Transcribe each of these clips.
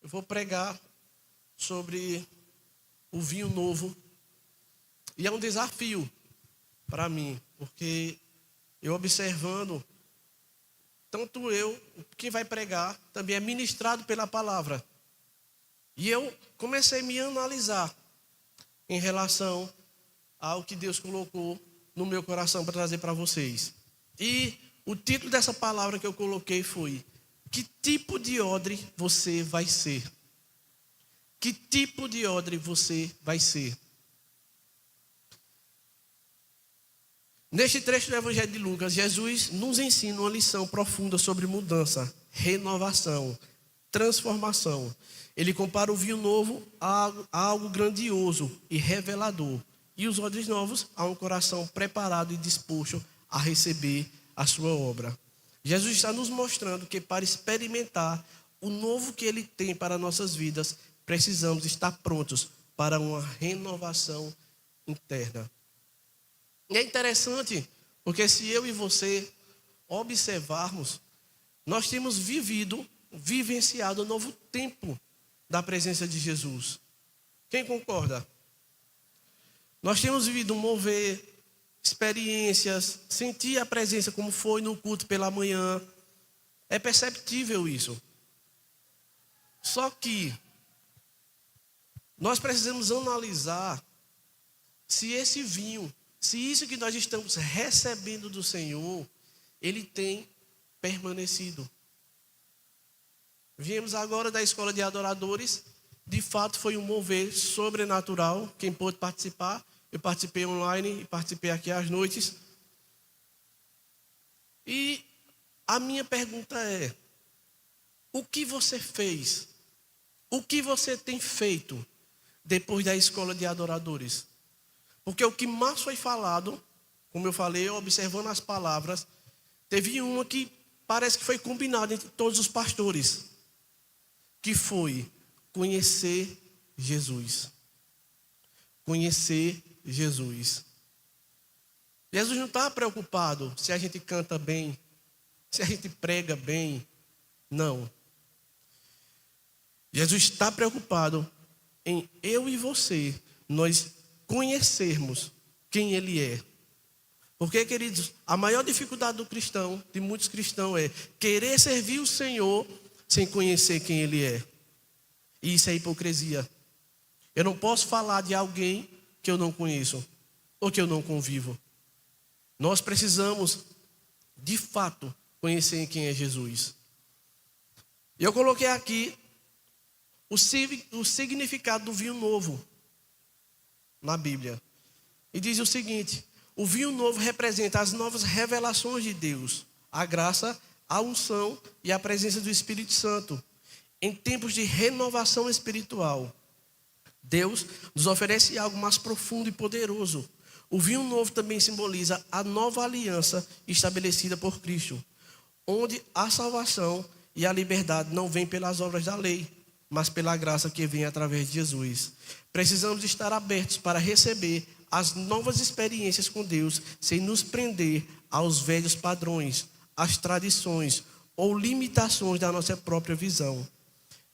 Eu vou pregar sobre o vinho novo. E é um desafio para mim, porque eu observando, tanto eu, quem vai pregar, também é ministrado pela palavra. E eu comecei a me analisar em relação ao que Deus colocou no meu coração para trazer para vocês. E o título dessa palavra que eu coloquei foi: que tipo de odre você vai ser? Que tipo de odre você vai ser? Neste trecho do Evangelho de Lucas, Jesus nos ensina uma lição profunda sobre mudança, renovação, transformação. Ele compara o vinho novo a algo grandioso e revelador, e os odres novos a um coração preparado e disposto a receber a sua obra. Jesus está nos mostrando que para experimentar o novo que Ele tem para nossas vidas, precisamos estar prontos para uma renovação interna. E é interessante, porque se eu e você observarmos, nós temos vivenciado um novo tempo da presença de Jesus. Quem concorda? Nós temos vivido um mover, experiências, sentir a presença como foi no culto pela manhã. É perceptível isso. Só que nós precisamos analisar se esse vinho, se isso que nós estamos recebendo do Senhor, ele tem permanecido. Viemos agora da escola de adoradores. De fato foi um mover sobrenatural. Quem pôde participar, eu participei online e participei aqui às noites. E a minha pergunta é: o que você fez? O que você tem feito depois da escola de adoradores? Porque o que mais foi falado, como eu falei, observando as palavras, teve uma que parece que foi combinada entre todos os pastores, que foi conhecer Jesus. Conhecer Jesus. Jesus não está preocupado se a gente canta bem, se a gente prega bem. Não. Jesus está preocupado em eu e você, nós conhecermos quem Ele é. Porque, queridos, a maior dificuldade do cristão, de muitos cristãos, é querer servir o Senhor sem conhecer quem Ele é. E isso é hipocrisia. Eu não posso falar de alguém que eu não conheço ou que eu não convivo. Nós precisamos, de fato, conhecer quem é Jesus. Eu coloquei aqui o significado do vinho novo na Bíblia. E diz o seguinte: o vinho novo representa as novas revelações de Deus, a graça, a unção e a presença do Espírito Santo em tempos de renovação espiritual. Deus nos oferece algo mais profundo e poderoso. O vinho novo também simboliza a nova aliança estabelecida por Cristo, onde a salvação e a liberdade não vêm pelas obras da lei, mas pela graça que vem através de Jesus. Precisamos estar abertos para receber as novas experiências com Deus, sem nos prender aos velhos padrões, às tradições ou limitações da nossa própria visão.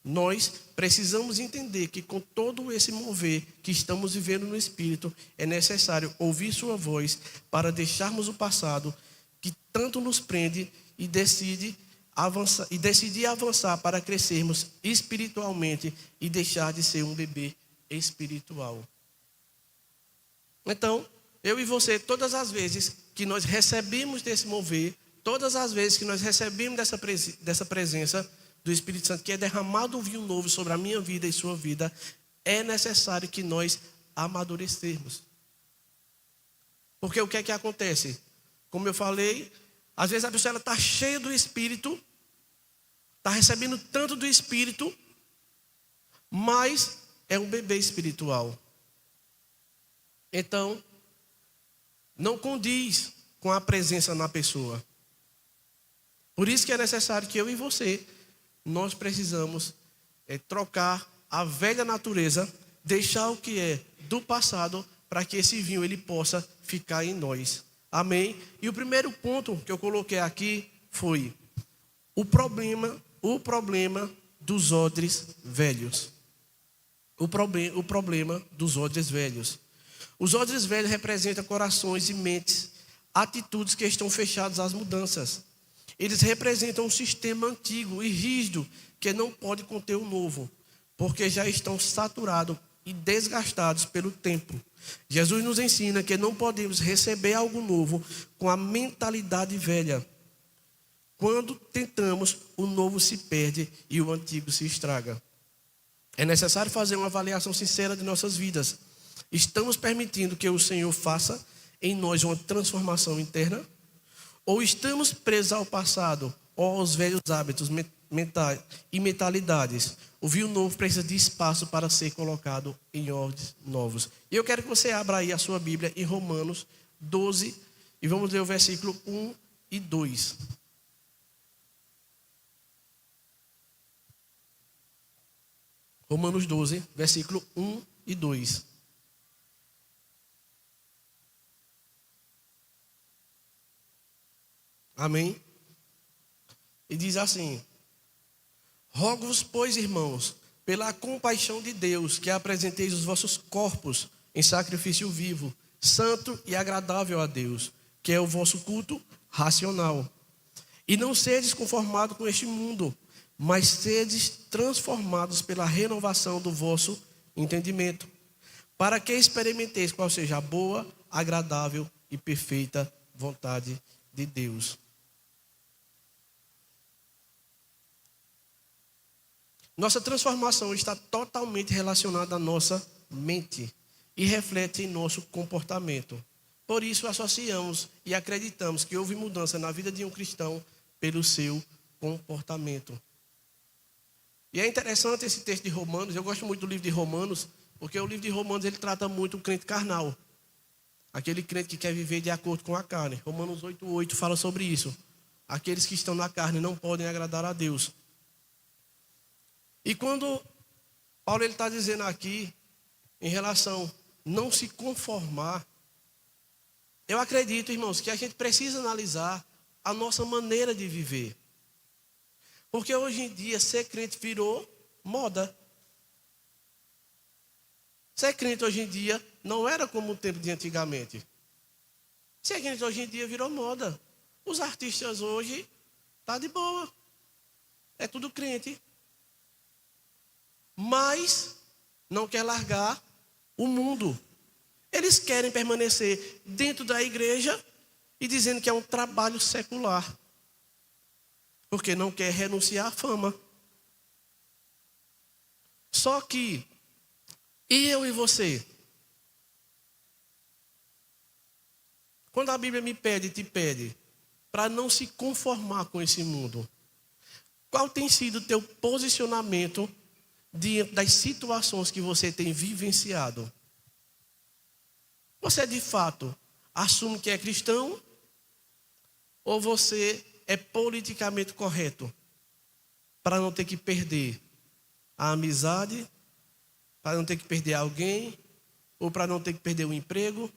Nós precisamos entender que com todo esse mover que estamos vivendo no Espírito, é necessário ouvir sua voz para deixarmos o passado que tanto nos prende e decidir avançar para crescermos espiritualmente e deixar de ser um bebê espiritual. Então, eu e você, todas as vezes que nós recebemos desse mover, todas as vezes que nós recebemos dessa presença do Espírito Santo, que é derramado um vinho novo sobre a minha vida e sua vida, é necessário que nós amadurecermos. Porque o que é que acontece? Como eu falei, às vezes a pessoa está cheia do Espírito, está recebendo tanto do Espírito, mas é um bebê espiritual. Então, não condiz com a presença na pessoa. Por isso que é necessário que eu e você, nós precisamos trocar a velha natureza, deixar o que é do passado, para que esse vinho ele possa ficar em nós. Amém? E o primeiro ponto que eu coloquei aqui foi o problema dos odres velhos. O problema dos odres velhos. Os odres velhos representam corações e mentes, atitudes que estão fechadas às mudanças. Eles representam um sistema antigo e rígido que não pode conter o novo, porque já estão saturados e desgastados pelo tempo. Jesus nos ensina que não podemos receber algo novo com a mentalidade velha. Quando tentamos, o novo se perde e o antigo se estraga. É necessário fazer uma avaliação sincera de nossas vidas. Estamos permitindo que o Senhor faça em nós uma transformação interna? Ou estamos presos ao passado ou aos velhos hábitos e mentalidades? O vinho novo precisa de espaço para ser colocado em odres novos. E eu quero que você abra aí a sua Bíblia em Romanos 12 e vamos ler o versículo 1 e 2. Romanos 12, versículo 1 e 2. Amém? E diz assim: rogo-vos, pois, irmãos, pela compaixão de Deus, que apresenteis os vossos corpos em sacrifício vivo, santo e agradável a Deus, que é o vosso culto racional. E não sedes conformados com este mundo, mas sedes transformados pela renovação do vosso entendimento, para que experimenteis qual seja a boa, agradável e perfeita vontade de Deus. Nossa transformação está totalmente relacionada à nossa mente e reflete em nosso comportamento. Por isso associamos e acreditamos que houve mudança na vida de um cristão pelo seu comportamento. E é interessante esse texto de Romanos. Eu gosto muito do livro de Romanos, porque o livro de Romanos ele trata muito o crente carnal, aquele crente que quer viver de acordo com a carne. Romanos 8:8 fala sobre isso. Aqueles que estão na carne não podem agradar a Deus. E quando Paulo está dizendo aqui, em relação a não se conformar, eu acredito, irmãos, que a gente precisa analisar a nossa maneira de viver. Porque hoje em dia, ser crente virou moda. Ser crente hoje em dia não era como o tempo de antigamente. Ser crente hoje em dia virou moda. Os artistas hoje tá de boa. É tudo crente. Mas não quer largar o mundo. Eles querem permanecer dentro da igreja e dizendo que é um trabalho secular. Porque não quer renunciar à fama. Só que, e eu e você? Quando a Bíblia me pede, te pede, para não se conformar com esse mundo, qual tem sido o teu posicionamento diante das situações que você tem vivenciado? Você de fato assume que é cristão? Ou você é politicamente correto para não ter que perder a amizade, para não ter que perder alguém, ou para não ter que perder o emprego?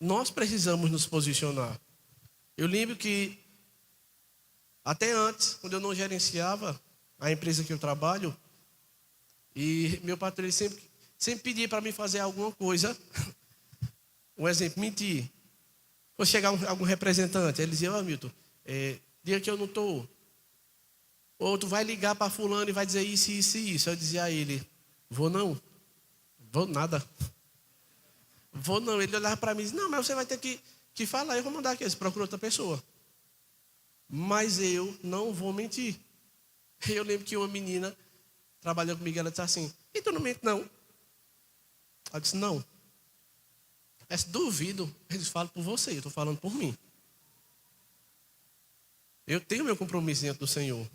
Nós precisamos nos posicionar. Eu lembro que até antes, quando eu não gerenciava a empresa que eu trabalho, e meu patrão ele sempre pedia para mim fazer alguma coisa. Um exemplo, mentir. Ou chegar algum representante, ele dizia: Milton, dia que eu não estou, ou tu vai ligar para fulano e vai dizer isso, isso e isso. Eu dizia a ele: vou não, vou nada. Vou não. Ele olhava para mim e disse: não, mas você vai ter que falar, eu vou mandar aqui, você procura outra pessoa. Mas eu não vou mentir. Eu lembro que uma menina trabalhando comigo, ela disse assim: e tu não mente não? Eu disse: não. Eu disse: duvido, eles falam por você, eu estou falando por mim. Eu tenho meu compromisso diante do Senhor.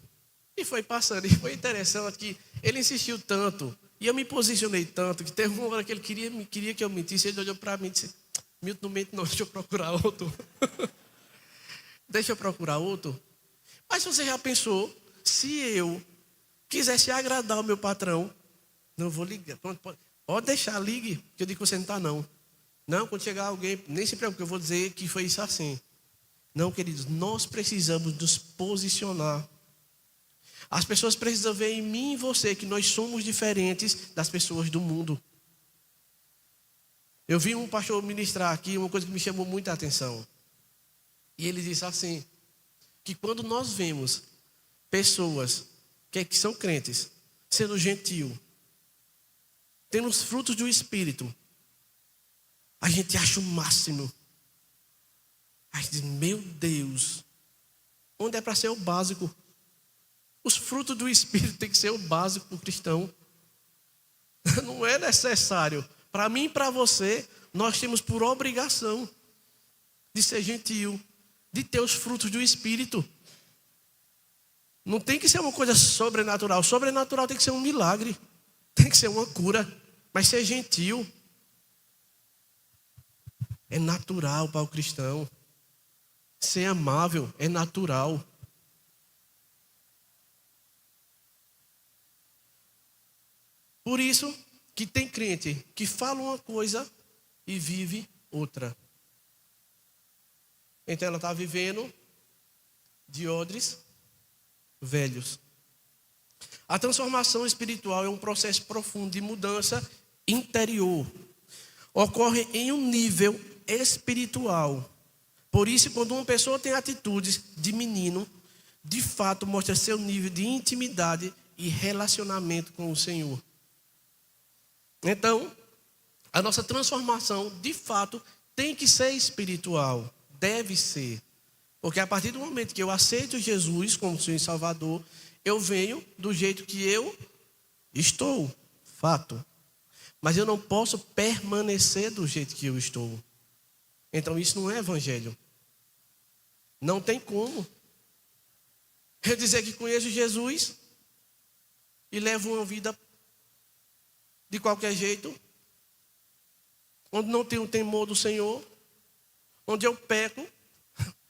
E foi passando, e foi interessante que ele insistiu tanto, e eu me posicionei tanto, que teve uma hora que ele queria que eu mentisse, ele olhou para mim e disse: Milton, não mente não, deixa eu procurar outro. Deixa eu procurar outro. Mas você já pensou, se eu quisesse agradar o meu patrão, não vou ligar, pode deixar, ligue, que eu digo que você não está não. Não, quando chegar alguém, nem se preocupe, eu vou dizer que foi isso assim. Não, queridos, nós precisamos nos posicionar. As pessoas precisam ver em mim e em você que nós somos diferentes das pessoas do mundo. Eu vi um pastor ministrar aqui uma coisa que me chamou muita atenção. E ele disse assim, que quando nós vemos pessoas que são crentes, sendo gentil, tendo os frutos do Espírito, a gente acha o máximo. A gente diz, meu Deus, onde é para ser o básico? Os frutos do Espírito tem que ser o básico para o cristão. Não é necessário. Para mim e para você, nós temos por obrigação de ser gentil, de ter os frutos do Espírito. Não tem que ser uma coisa sobrenatural. Sobrenatural tem que ser um milagre. Tem que ser uma cura. Mas ser gentil é natural para o cristão. Ser amável é natural. Por isso que tem crente que fala uma coisa e vive outra. Então ela está vivendo de odres velhos. A transformação espiritual é um processo profundo de mudança interior. Ocorre em um nível espiritual. Por isso, quando uma pessoa tem atitudes de menino, de fato mostra seu nível de intimidade e relacionamento com o Senhor. Então, a nossa transformação, de fato, tem que ser espiritual. Deve ser. Porque a partir do momento que eu aceito Jesus como Senhor e Salvador, eu venho do jeito que eu estou. Fato. Mas eu não posso permanecer do jeito que eu estou. Então isso não é evangelho. Não tem como eu dizer que conheço Jesus e levo uma vida de qualquer jeito, onde não tenho o temor do Senhor, onde eu peco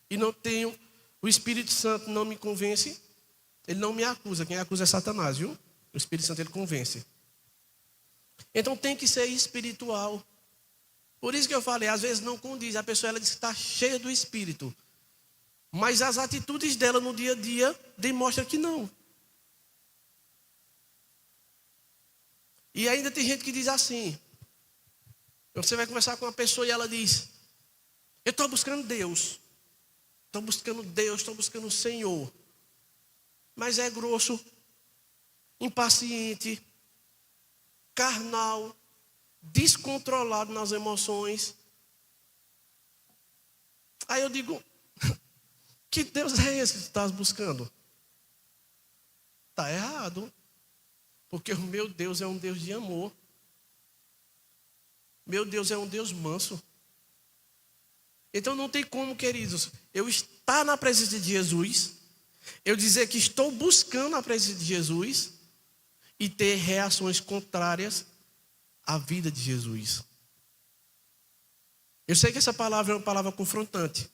e não tenho, o Espírito Santo não me convence. Ele não me acusa, quem acusa é Satanás, viu? O Espírito Santo ele convence. Então tem que ser espiritual. Por isso que eu falei, às vezes não condiz. A pessoa ela diz que está cheia do Espírito, mas as atitudes dela no dia a dia demonstram que não. E ainda tem gente que diz assim. Você vai conversar com uma pessoa e ela diz, eu estou buscando Deus. Estou buscando Deus, estou buscando o Senhor. Mas é grosso, impaciente, carnal, descontrolado nas emoções. Aí eu digo, que Deus é esse que tu estás buscando? Está errado. Porque o meu Deus é um Deus de amor. Meu Deus é um Deus manso. Então não tem como, queridos, eu estar na presença de Jesus, eu dizer que estou buscando a presença de Jesus e ter reações contrárias à vida de Jesus. Eu sei que essa palavra é uma palavra confrontante.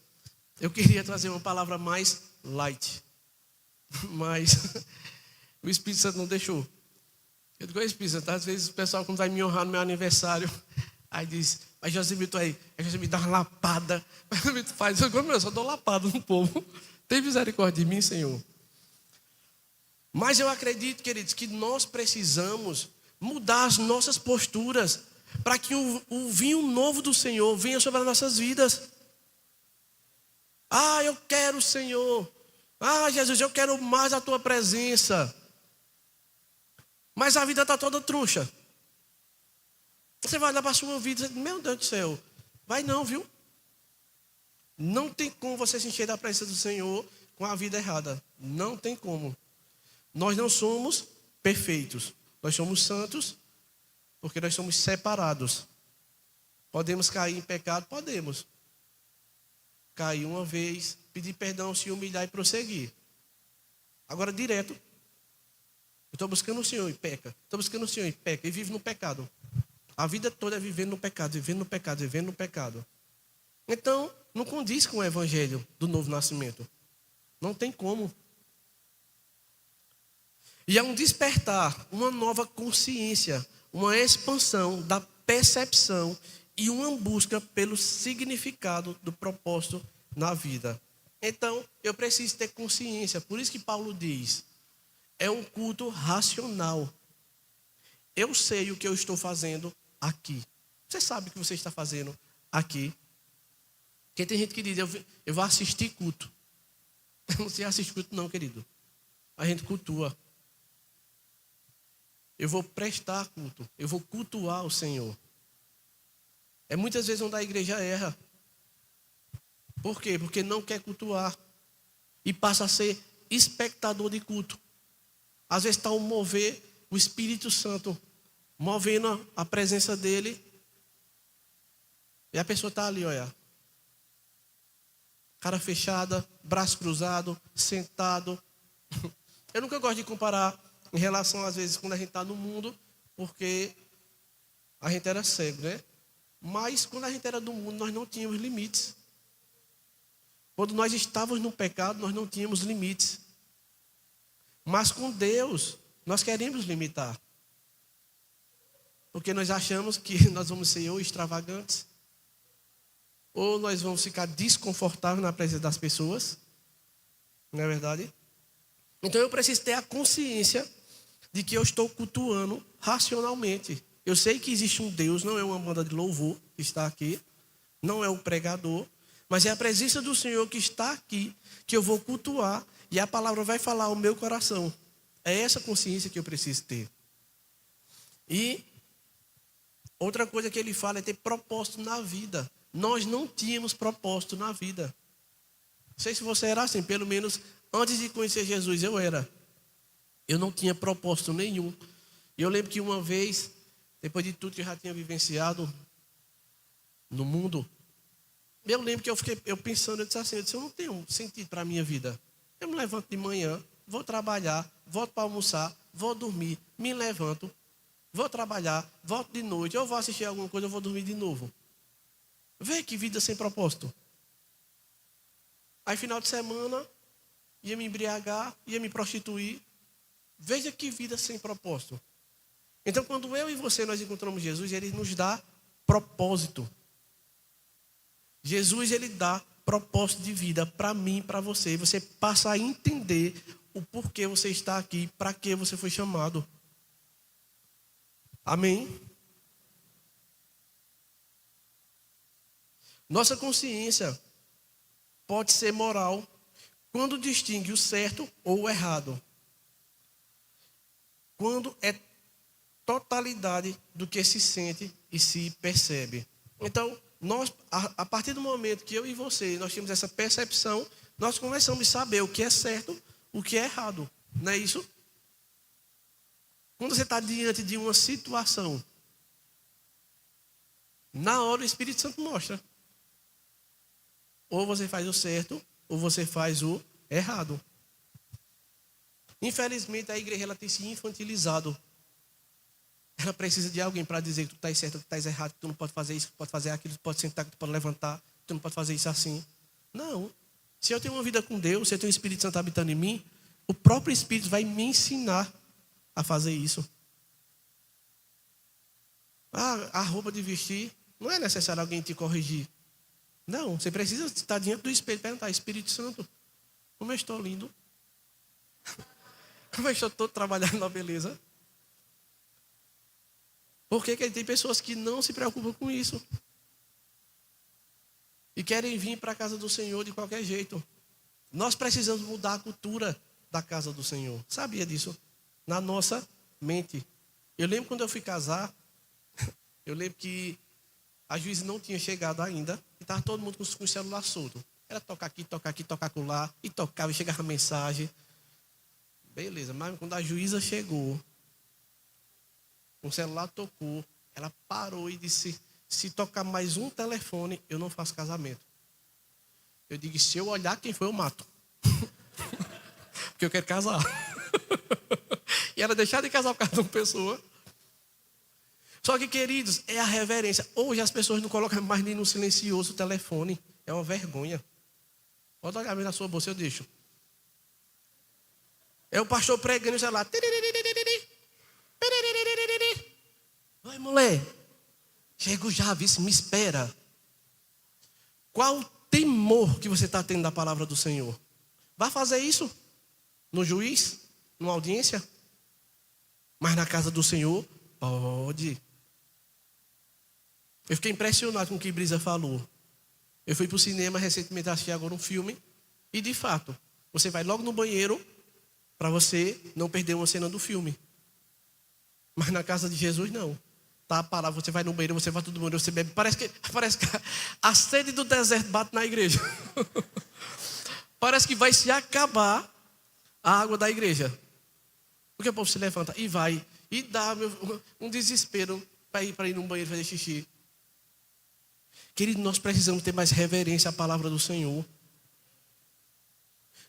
Eu queria trazer uma palavra mais light. Mas o Espírito Santo não deixou. Eu digo, Espírito Santo, às vezes o pessoal quando vai me honrar no meu aniversário, aí diz, mas Josemito aí me dá uma lapada. Mas Josemito faz, eu só dou lapada no povo. Tem misericórdia de mim, Senhor. Mas eu acredito, queridos, que nós precisamos mudar as nossas posturas para que o vinho novo do Senhor venha sobre as nossas vidas. Ah, eu quero o Senhor. Ah, Jesus, eu quero mais a tua presença. Mas a vida está toda trouxa. Você vai olhar para a sua vida e dizer, meu Deus do céu, vai não, viu? Não tem como você se encher da presença do Senhor com a vida errada. Não tem como. Nós não somos perfeitos. Nós somos santos porque nós somos separados. Podemos cair em pecado? Podemos. Cair uma vez, pedir perdão, se humilhar e prosseguir. Agora, direto. Eu estou buscando o Senhor e peca. Estou buscando o Senhor e peca. E vive no pecado. A vida toda é vivendo no pecado, vivendo no pecado, vivendo no pecado. Então, não condiz com o evangelho do novo nascimento. Não tem como. E é um despertar, uma nova consciência, uma expansão da percepção e uma busca pelo significado do propósito na vida. Então, eu preciso ter consciência. Por isso que Paulo diz, é um culto racional. Eu sei o que eu estou fazendo aqui. Você sabe o que você está fazendo aqui. Porque tem gente que diz, eu vou assistir culto. Não se assiste culto não, querido. A gente cultua. Eu vou prestar culto. Eu vou cultuar o Senhor. É muitas vezes onde a igreja erra. Por quê? Porque não quer cultuar. E passa a ser espectador de culto. Às vezes está o mover, o Espírito Santo, movendo a presença dele. E a pessoa está ali, olha. Cara fechada, braço cruzado, sentado. Eu nunca gosto de comparar em relação, às vezes, quando a gente está no mundo, porque a gente era cego, né? Mas quando a gente era do mundo, nós não tínhamos limites. Quando nós estávamos no pecado, nós não tínhamos limites. Mas com Deus, nós queremos limitar. Porque nós achamos que nós vamos ser ou extravagantes, ou nós vamos ficar desconfortáveis na presença das pessoas. Não é verdade? Então eu preciso ter a consciência de que eu estou cultuando racionalmente. Eu sei que existe um Deus, não é uma banda de louvor que está aqui, não é o pregador, mas é a presença do Senhor que está aqui, que eu vou cultuar, e a palavra vai falar ao meu coração. É essa consciência que eu preciso ter. E outra coisa que ele fala é ter propósito na vida. Nós não tínhamos propósito na vida. Não sei se você era assim, pelo menos antes de conhecer Jesus eu era. Eu não tinha propósito nenhum. E eu lembro que uma vez, depois de tudo que eu já tinha vivenciado no mundo, eu lembro que eu pensando, eu disse assim, eu não tenho sentido para a minha vida. Eu me levanto de manhã, vou trabalhar, volto para almoçar, vou dormir, me levanto, vou trabalhar, volto de noite, eu vou assistir alguma coisa, eu vou dormir de novo. Vê que vida sem propósito. Aí final de semana, ia me embriagar, ia me prostituir. Veja que vida sem propósito. Então quando eu e você nós encontramos Jesus, ele nos dá propósito. Jesus, ele dá propósito de vida para mim e para você. E você passa a entender o porquê você está aqui, para que você foi chamado. Amém? Nossa consciência pode ser moral quando distingue o certo ou o errado. Quando é totalidade do que se sente e se percebe. Então, nós, a partir do momento que eu e você, nós temos essa percepção, nós começamos a saber o que é certo, o que é errado. Não é isso? Quando você está diante de uma situação, na hora o Espírito Santo mostra. Ou você faz o certo, ou você faz o errado. Infelizmente, a igreja ela tem se infantilizado. Ela precisa de alguém para dizer que tu estás certo, que tu estás errado, que tu não pode fazer isso, que tu pode fazer aquilo, que tu pode sentar, que tu pode levantar, que tu não pode fazer isso assim. Não. Se eu tenho uma vida com Deus, se eu tenho o Espírito Santo habitando em mim, o próprio Espírito vai me ensinar a fazer isso. A roupa de vestir, não é necessário alguém te corrigir. Não, você precisa estar diante do espelho e perguntar, Espírito Santo, como eu estou lindo? Como eu estou todo trabalhando na beleza? Porque tem pessoas que não se preocupam com isso. E querem vir para a casa do Senhor de qualquer jeito. Nós precisamos mudar a cultura da casa do Senhor. Sabia disso? Na nossa mente. Eu lembro quando eu fui casar, eu lembro que a juíza não tinha chegado ainda. E estava todo mundo com o celular solto. Era tocar aqui, tocar acolá. E tocava, e chegava a mensagem. Beleza, mas quando a juíza chegou, o celular tocou, ela parou e disse, se tocar mais um telefone, eu não faço casamento. Eu digo, se eu olhar quem foi, eu mato. Porque eu quero casar. E ela deixar de casar por causa de uma pessoa. Só que, queridos, é a reverência. Hoje as pessoas não colocam mais nem no silencioso o telefone. É uma vergonha. Pode olhar na sua bolsa, eu deixo. É o pastor pregando o celular. Oi, mulher. Chego já, vice, me espera. Qual o temor que você está tendo da palavra do Senhor? Vai fazer isso no juiz? numa audiência? Mas na casa do Senhor, pode. Eu fiquei impressionado com o que Brisa falou. Eu fui para o cinema recentemente, assisti agora um filme. E de fato, você vai logo no banheiro para você não perder uma cena do filme. Mas na casa de Jesus, não. Tá a palavra, você vai no banheiro, você vai todo mundo, você bebe. Parece que a sede do deserto bate na igreja. Parece que vai se acabar a água da igreja. Porque o povo se levanta e vai. E dá um desespero para ir no banheiro fazer xixi. Querido, nós precisamos ter mais reverência à palavra do Senhor.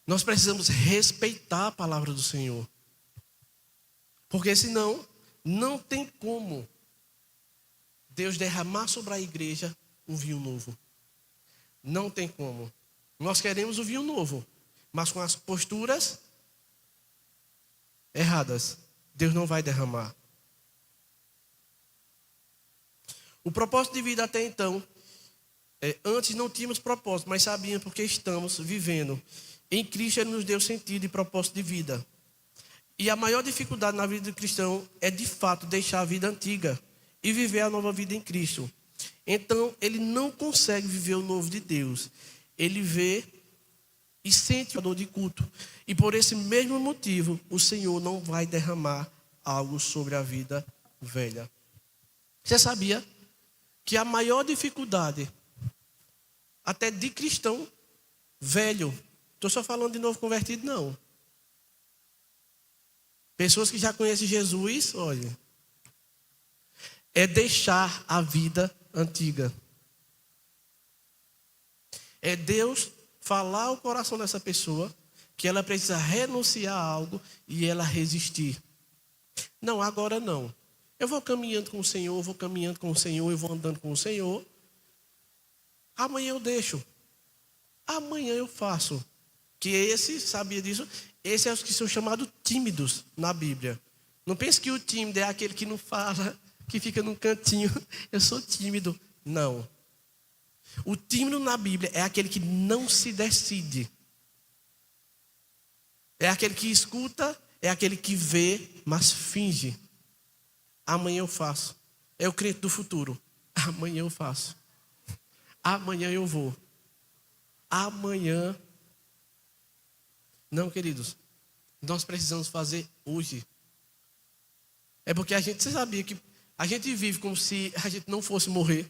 Nós precisamos respeitar a palavra do Senhor. Porque senão, não tem como Deus derramar sobre a igreja um vinho novo. Não tem como. Nós queremos o vinho novo, mas com as posturas erradas, Deus não vai derramar. O propósito de vida até então, antes não tínhamos propósito, mas sabíamos porque estamos vivendo. Em Cristo Ele nos deu sentido e propósito de vida. E a maior dificuldade na vida do cristão é de fato deixar a vida antiga e viver a nova vida em Cristo. Então ele não consegue viver o novo de Deus. Ele vê e sente a dor de culto. E por esse mesmo motivo, o Senhor não vai derramar algo sobre a vida velha. Você sabia que a maior dificuldade, até de cristão velho, estou só falando de novo convertido, não. Pessoas que já conhecem Jesus, olha, é deixar a vida antiga. É Deus falar ao coração dessa pessoa que ela precisa renunciar a algo e ela resistir. Não, agora não. Eu vou caminhando com o Senhor, eu vou andando com o Senhor. Amanhã eu deixo. Amanhã eu faço. Que esse, sabia disso? Esses é os que são chamados tímidos na Bíblia. Não pense que o tímido é aquele que não fala, que fica num cantinho. Eu sou tímido. Não. O tímido na Bíblia é aquele que não se decide. É aquele que escuta, é aquele que vê, mas finge. Amanhã eu faço. É o crente do futuro. Amanhã eu faço. Amanhã eu vou. Amanhã. Não, queridos. Nós precisamos fazer hoje. É porque você sabia que a gente vive como se a gente não fosse morrer.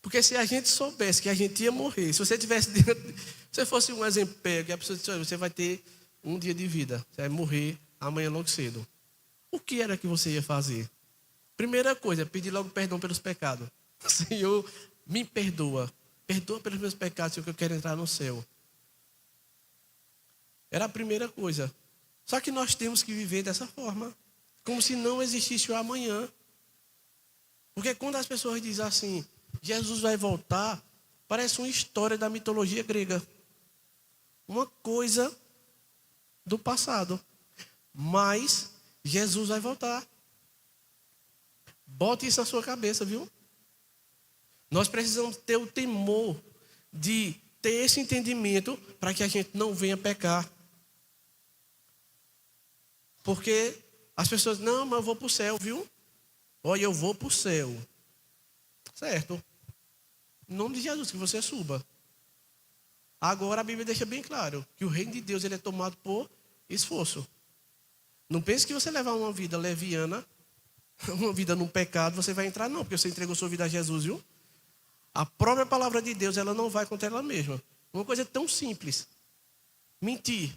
Porque se a gente soubesse que a gente ia morrer, se você tivesse, se você fosse um exemplo pego, a pessoa disse, olha, você vai ter um dia de vida, você vai morrer amanhã logo cedo. O que era que você ia fazer? Primeira coisa, pedir logo perdão pelos pecados. Senhor, me perdoa. Perdoa pelos meus pecados, Senhor, que eu quero entrar no céu. Era a primeira coisa. Só que nós temos que viver dessa forma. Como se não existisse o amanhã. Porque quando as pessoas dizem assim, Jesus vai voltar, parece uma história da mitologia grega. Uma coisa do passado. Mas Jesus vai voltar. Bote isso na sua cabeça, viu? Nós precisamos ter o temor de ter esse entendimento para que a gente não venha pecar. Porque as pessoas, não, mas eu vou para o céu, viu? Olha, eu vou para o céu. Certo. Em nome de Jesus, que você suba. Agora a Bíblia deixa bem claro que o reino de Deus ele é tomado por esforço. Não pense que você levar uma vida leviana, uma vida num pecado, você vai entrar, não, porque você entregou sua vida a Jesus, viu? A própria palavra de Deus, ela não vai contra ela mesma. Uma coisa tão simples. Mentir.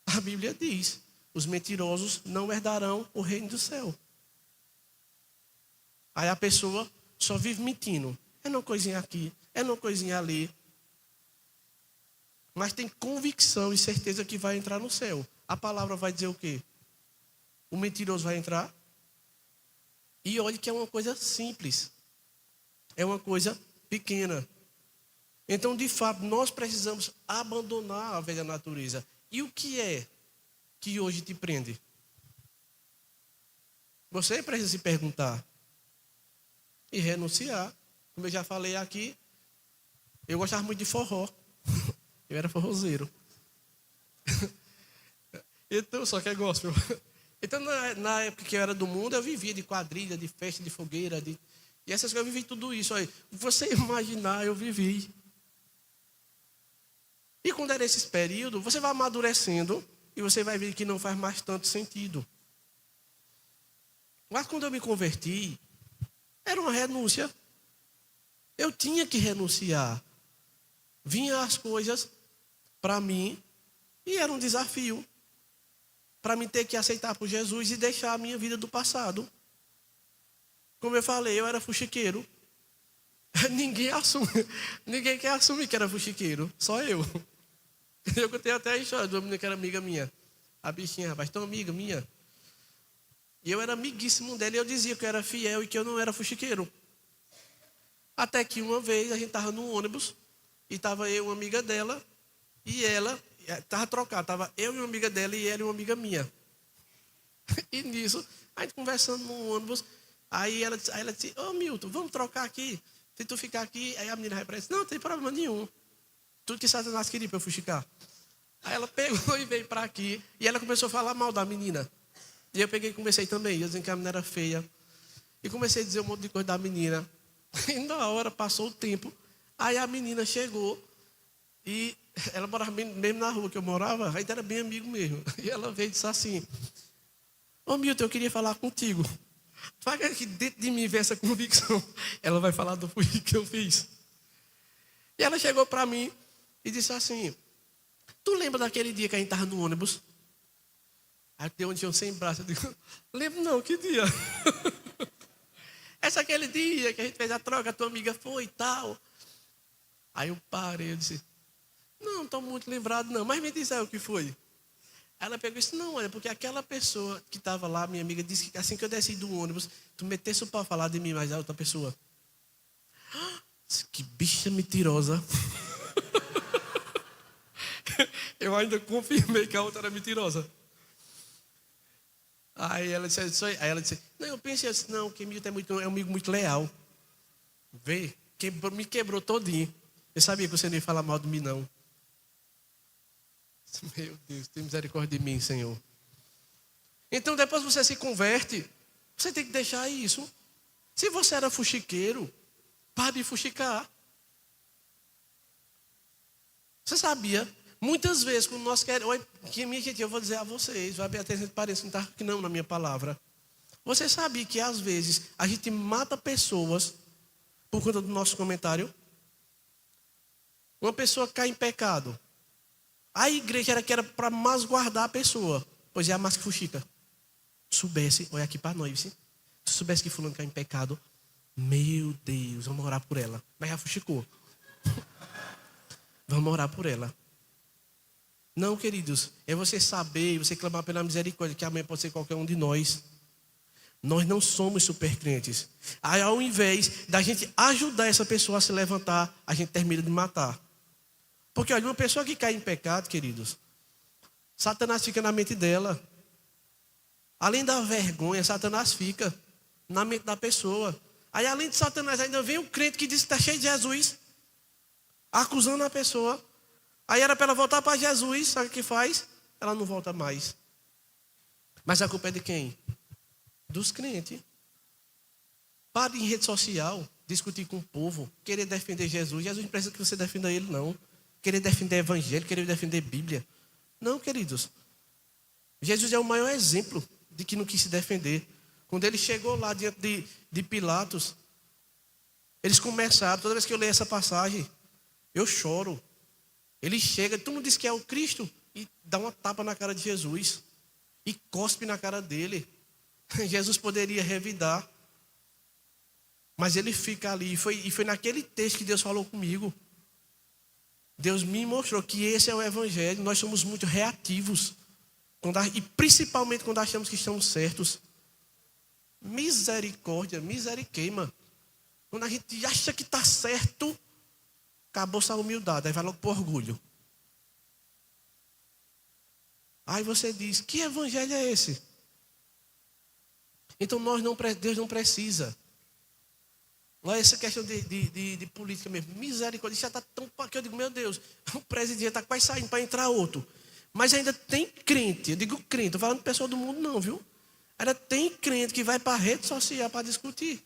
A Bíblia diz, os mentirosos não herdarão o reino do céu. Aí a pessoa só vive mentindo. É uma coisinha aqui, é uma coisinha ali. Mas tem convicção e certeza que vai entrar no céu. A palavra vai dizer o quê? O mentiroso vai entrar. E olhe que é uma coisa simples. É uma coisa pequena. Então, de fato, nós precisamos abandonar a velha natureza. E o que é que hoje te prende? Você precisa se perguntar. E renunciar. Como eu já falei aqui, eu gostava muito de forró. Eu era forrozeiro. Então, só que é gospel. Então, na época que eu era do mundo, eu vivia de quadrilha, de festa, de fogueira, e essas coisas, eu vivi tudo isso aí. Você imaginar, eu vivi. E quando era esses períodos, você vai amadurecendo e você vai ver que não faz mais tanto sentido. Mas quando eu me converti, era uma renúncia. Eu tinha que renunciar. Vinham as coisas para mim e era um desafio. Para mim ter que aceitar por Jesus e deixar a minha vida do passado. Como eu falei, eu era fuxiqueiro. Ninguém quer assumir que era fuxiqueiro, só eu. Eu contei até a história de uma menina que era amiga minha. A bichinha, rapaz, tão amiga minha. E eu era amiguíssimo dela e eu dizia que eu era fiel e que eu não era fuxiqueiro. Até que uma vez a gente estava no ônibus e estava eu, uma amiga dela, e ela, estava trocado, estava eu e uma amiga dela e ela e uma amiga minha. E nisso, a gente conversando no ônibus, aí ela disse, ô Milton, vamos trocar aqui. Se tu ficar aqui, aí a menina vai para ela, não tem problema nenhum. Tudo que Satanás queria para eu fuxicar. Aí ela pegou e veio para aqui, e ela começou a falar mal da menina. E eu peguei e comecei também, eu dizendo que a menina era feia. E comecei a dizer um monte de coisa da menina. E na hora, passou o tempo, aí a menina chegou, e ela morava mesmo na rua que eu morava, aí era bem amigo mesmo. E ela veio e disse assim, ô Milton, eu queria falar contigo. Faz que dentro de mim vem essa convicção. Ela vai falar do que eu fiz. E ela chegou para mim e disse assim, tu lembra daquele dia que a gente estava no ônibus? Aí tem onde tinha 100 braços. Eu digo, lembro não, que dia? Esse é aquele dia que a gente fez a troca, a tua amiga foi e tal. Aí eu parei, eu disse, não estou muito lembrado não, mas me diz aí o que foi. Ela pegou e disse, não, olha, porque aquela pessoa que estava lá, minha amiga, disse que assim que eu desci do ônibus, tu metesse o pau falar de mim, mas a outra pessoa. Que bicha mentirosa. Eu ainda confirmei que a outra era mentirosa. Aí ela disse, não, eu pensei assim, não, que Milton é um amigo muito leal. Vê, me quebrou todinho. Eu sabia que você não ia falar mal de mim, não. Meu Deus, tem misericórdia de mim, Senhor. Então, depois você se converte, você tem que deixar isso. Se você era fuxiqueiro, pare de fuxicar. Você sabia? Muitas vezes, quando nós queremos... Que minha gente, eu vou dizer a vocês, vai até gente parece que não está aqui não na minha palavra. Você sabia que às vezes a gente mata pessoas por conta do nosso comentário? Uma pessoa cai em pecado. A igreja era que era para mais guardar a pessoa. Pois é a mais que fuxica. Soubesse, olha aqui para nós, se soubesse que fulano cai em pecado, meu Deus, vamos orar por ela. Mas já fuxicou. Vamos orar por ela. Não, queridos, é você saber, você clamar pela misericórdia, que amanhã pode ser qualquer um de nós. Nós não somos super crentes. Aí, ao invés da gente ajudar essa pessoa a se levantar, a gente termina de matar. Porque, olha, uma pessoa que cai em pecado, queridos, Satanás fica na mente dela. Além da vergonha, Satanás fica na mente da pessoa. Aí, além de Satanás, ainda vem o crente que diz que está cheio de Jesus, acusando a pessoa. Aí era para ela voltar para Jesus, sabe o que faz? Ela não volta mais. Mas a culpa é de quem? Dos crentes. Pare em rede social, discutir com o povo, querer defender Jesus. Jesus não precisa que você defenda ele, não. Querer defender evangelho, querer defender Bíblia. Não, queridos. Jesus é o maior exemplo de que não quis se defender. Quando ele chegou lá diante de Pilatos, eles começaram, toda vez que eu leio essa passagem, eu choro. Ele chega, todo mundo diz que é o Cristo, e dá uma tapa na cara de Jesus. E cospe na cara dele. Jesus poderia revidar. Mas ele fica ali. E foi naquele texto que Deus falou comigo. Deus me mostrou que esse é o Evangelho. Nós somos muito reativos. E principalmente quando achamos que estamos certos. Misericórdia, miseriqueima. Quando a gente acha que está certo, acabou essa humildade. Aí vai logo para o orgulho. Aí você diz, que evangelho é esse? Então Deus não precisa. Olha essa questão de política mesmo. Misericórdia, já está tão... que eu digo, meu Deus, o presidente está quase saindo para entrar outro. Mas ainda tem crente, eu digo crente, estou falando de pessoa do mundo não, viu? Ainda tem crente que vai para a rede social para discutir.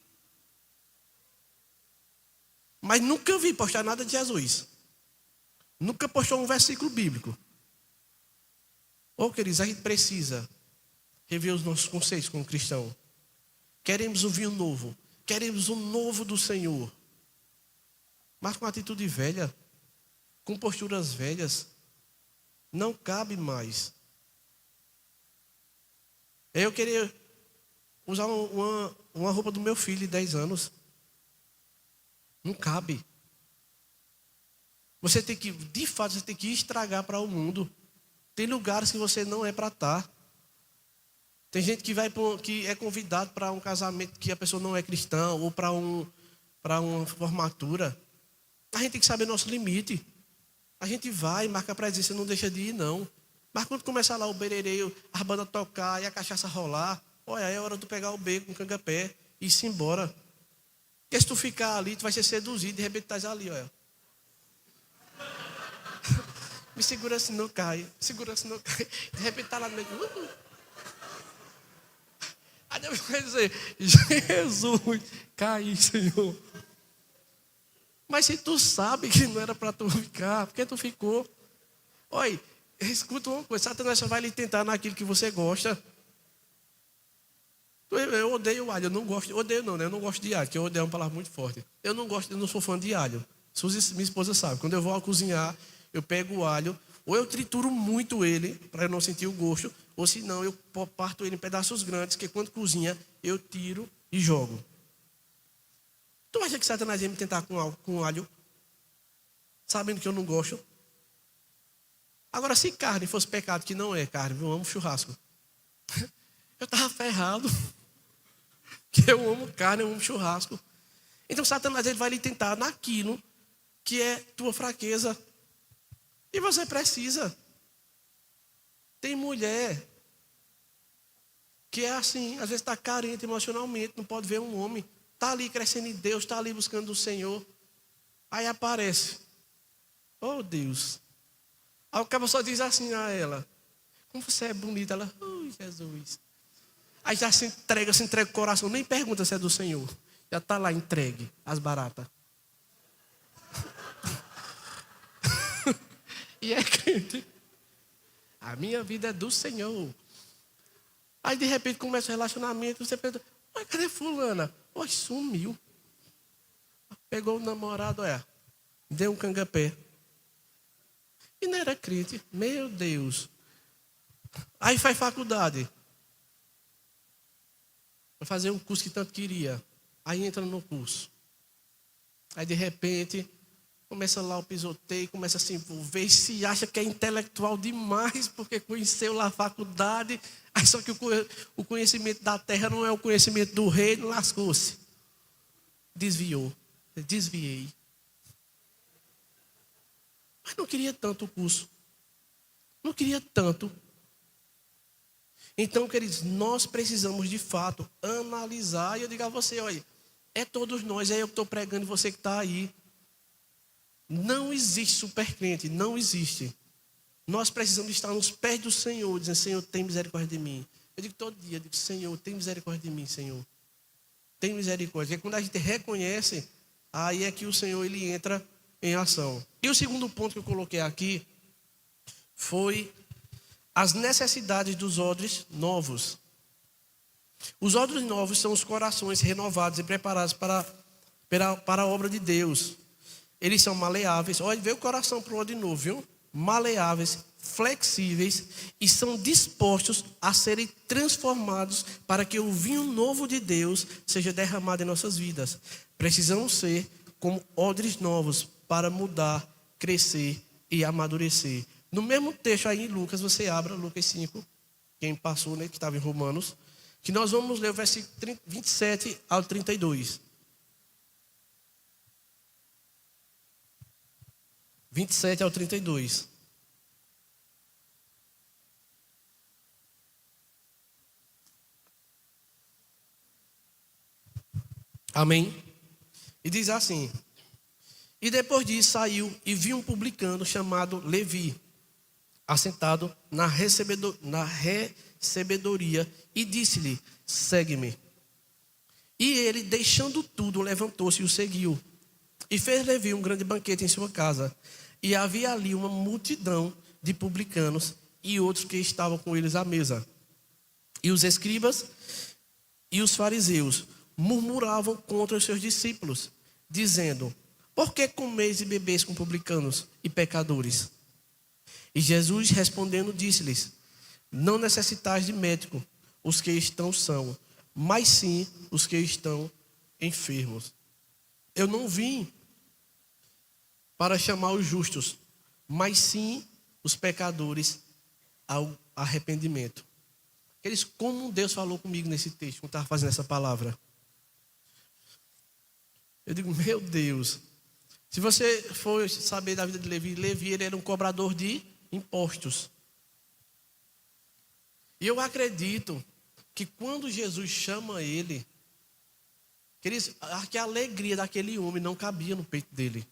Mas nunca vi postar nada de Jesus. Nunca postou um versículo bíblico. Queridos, a gente precisa rever os nossos conceitos como cristão. Queremos um vinho novo. Queremos um novo do Senhor. Mas com atitude velha, com posturas velhas, não cabe mais. Eu queria usar uma roupa do meu filho de 10 anos. Não cabe. Você tem que, de fato, você tem que estragar para o mundo. Tem lugares que você não é para estar. Tem gente que é convidado para um casamento que a pessoa não é cristã, ou para uma formatura. A gente tem que saber nosso limite. A gente vai, marca a presença, não deixa de ir, não. Mas quando começar lá o berereio, as bandas tocar e a cachaça rolar, olha, é hora de pegar o beco com o cangapé e ir-se embora. Porque se tu ficar ali, tu vai ser seduzido, de repente tu estás ali, olha. Me segura se não cai, segura se não cai. De repente tá lá no meio. Aí Deus vai dizer, Jesus, cai, Senhor. Mas se tu sabe que não era para tu ficar, por que tu ficou? Olha, escuta uma coisa, Satanás só vai lhe tentar naquilo que você gosta. Eu odeio alho, eu não gosto, odeio não, né? Eu não gosto de alho, porque eu odeio uma palavra muito forte. Eu não sou fã de alho. Minha esposa sabe, quando eu vou cozinhar, eu pego o alho, ou eu trituro muito ele, para eu não sentir o gosto, ou se não, eu parto ele em pedaços grandes, que quando cozinha, eu tiro e jogo. Tu acha que Satanás ia me tentar com alho? Sabendo que eu não gosto? Agora, se carne fosse pecado, que não é carne, eu amo churrasco. Eu estava ferrado. Que eu amo carne, eu amo churrasco. Então, Satanás ele vai lhe tentar naquilo que é tua fraqueza. E você precisa. Tem mulher que é assim, às vezes está carente emocionalmente, não pode ver um homem. Está ali crescendo em Deus, está ali buscando o Senhor. Aí aparece. Oh, Deus. Aí o cara só diz assim a ela. Como você é bonita. Ela, Jesus. Aí já se entrega o coração. Nem pergunta se é do Senhor. Já está lá entregue, as baratas. E é crente. A minha vida é do Senhor. Aí de repente começa o relacionamento. Você pensa, cadê fulana? Sumiu. Pegou o namorado, deu um cangapé. E não era crente. Meu Deus. Aí faz faculdade. Vai fazer um curso que tanto queria. Aí entra no curso. Aí de repente começa lá o pisoteio, começa a se envolver e se acha que é intelectual demais porque conheceu lá a faculdade. Aí só que o conhecimento da terra não é o conhecimento do reino, lascou-se. Desviei. Mas não queria tanto o curso. Não queria tanto. Então, queridos, nós precisamos de fato analisar. E eu digo a você, olha, é todos nós, é eu que estou pregando e você que está aí. Não existe supercrente, não existe. Nós precisamos estar nos pés do Senhor, dizendo, Senhor, tem misericórdia de mim. Eu digo todo dia, Senhor, tem misericórdia de mim, Senhor. Tem misericórdia. Porque quando a gente reconhece, aí é que o Senhor ele entra em ação. E o segundo ponto que eu coloquei aqui foi as necessidades dos odres novos. Os odres novos são os corações renovados e preparados para a obra de Deus. Eles são maleáveis. Olha, vê o coração para o odre novo, viu? Maleáveis, flexíveis e são dispostos a serem transformados para que o vinho novo de Deus seja derramado em nossas vidas. Precisamos ser como odres novos para mudar, crescer e amadurecer. No mesmo texto aí em Lucas, você abra Lucas 5, quem passou, né, que estava em Romanos, que nós vamos ler o versículo 27 ao 32. 27 ao 32. Amém? E diz assim: e depois disso saiu e viu um publicano chamado Levi, assentado na recebedoria, e disse-lhe: segue-me. E ele, deixando tudo, levantou-se e o seguiu. E fez Levi um grande banquete em sua casa. E havia ali uma multidão de publicanos e outros que estavam com eles à mesa. E os escribas e os fariseus murmuravam contra os seus discípulos, dizendo: por que comeis e bebeis com publicanos e pecadores? E Jesus, respondendo, disse-lhes: não necessitais de médico os que estão são, mas sim os que estão enfermos. Eu não vim para chamar os justos, mas sim os pecadores ao arrependimento. Eles, como Deus falou comigo nesse texto, quando estava fazendo essa palavra. Eu digo, meu Deus. Se você for saber da vida de Levi, Levi ele era um cobrador de impostos. E eu acredito que quando Jesus chama ele, que a alegria daquele homem não cabia no peito dele.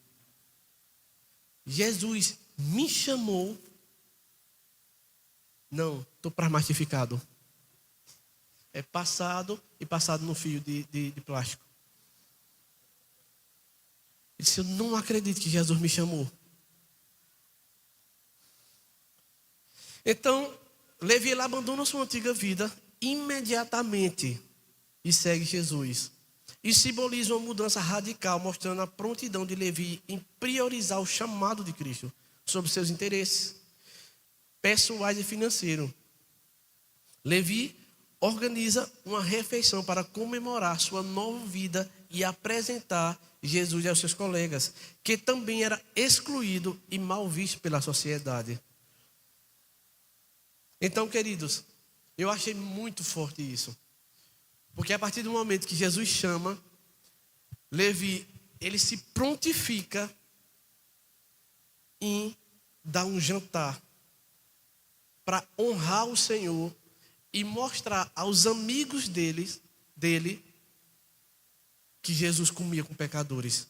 Jesus me chamou. Não, estou pragmatificado. É passado e passado no fio de plástico. Ele disse: eu não acredito que Jesus me chamou. Então, Levi ele abandona sua antiga vida imediatamente e segue Jesus. Isso simboliza uma mudança radical, mostrando a prontidão de Levi em priorizar o chamado de Cristo sobre seus interesses pessoais e financeiros. Levi organiza uma refeição para comemorar sua nova vida e apresentar Jesus aos seus colegas, que também era excluído e mal visto pela sociedade. Então, queridos, eu achei muito forte isso. Porque a partir do momento que Jesus chama, Levi, ele se prontifica em dar um jantar para honrar o Senhor e mostrar aos amigos dele que Jesus comia com pecadores.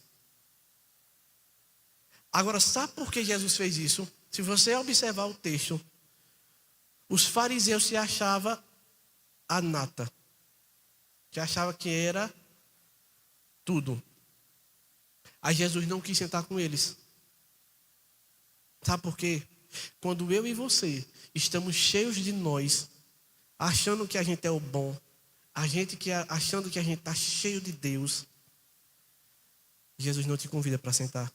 Agora, sabe por que Jesus fez isso? Se você observar o texto, os fariseus se achavam a nata, que achava que era tudo. Aí Jesus não quis sentar com eles. Sabe por quê? Quando eu e você estamos cheios de nós, achando que a gente é o bom, achando que a gente está cheio de Deus, Jesus não te convida para sentar.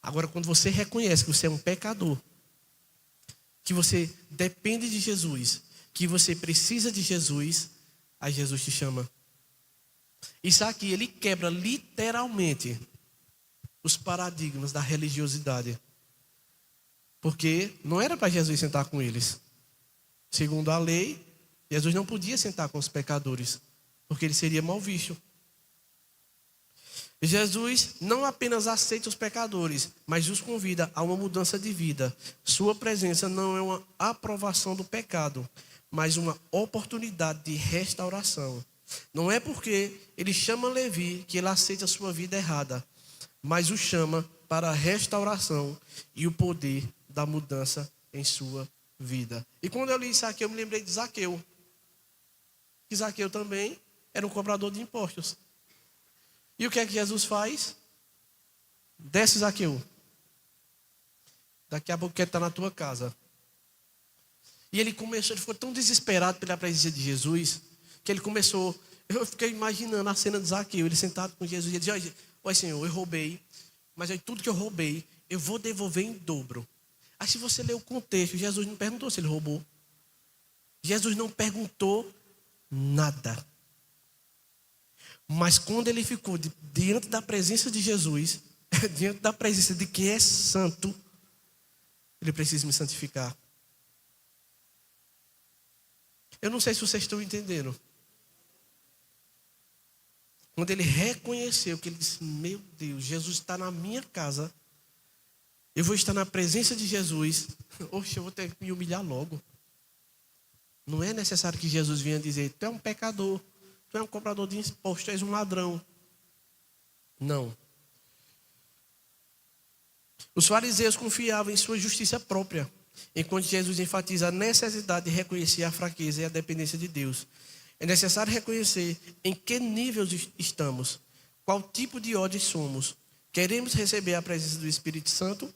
Agora, quando você reconhece que você é um pecador, que você depende de Jesus, que você precisa de Jesus, aí Jesus te chama. Isso aqui, ele quebra literalmente os paradigmas da religiosidade. Porque não era para Jesus sentar com eles. Segundo a lei, Jesus não podia sentar com os pecadores, porque ele seria mal visto. Jesus não apenas aceita os pecadores, mas os convida a uma mudança de vida. Sua presença não é uma aprovação do pecado, mas uma oportunidade de restauração. Não é porque ele chama Levi que ele aceita a sua vida errada, mas o chama para a restauração e o poder da mudança em sua vida. E quando eu li isso aqui, eu me lembrei de Zaqueu. Que Zaqueu também era um cobrador de impostos. E o que é que Jesus faz? Desce, Zaqueu. Daqui a pouco quer estar na tua casa. E ele ficou tão desesperado pela presença de Jesus, que ele começou, eu fiquei imaginando a cena de Zaqueu, ele sentado com Jesus, e ele dizia: olha Senhor, eu roubei, mas aí tudo que eu roubei, eu vou devolver em dobro. Aí se você ler o contexto, Jesus não perguntou se ele roubou. Jesus não perguntou nada. Mas quando ele ficou diante da presença de Jesus, diante da presença de quem é santo, ele precisa me santificar. Eu não sei se vocês estão entendendo. Quando ele reconheceu que ele disse: meu Deus, Jesus está na minha casa, eu vou estar na presença de Jesus, oxe, eu vou ter que me humilhar logo. Não é necessário que Jesus venha dizer: tu é um pecador, tu é um cobrador de impostos, tu és um ladrão. Não. Os fariseus confiavam em sua justiça própria, enquanto Jesus enfatiza a necessidade de reconhecer a fraqueza e a dependência de Deus. É necessário reconhecer em que nível estamos, qual tipo de odres somos. Queremos receber a presença do Espírito Santo?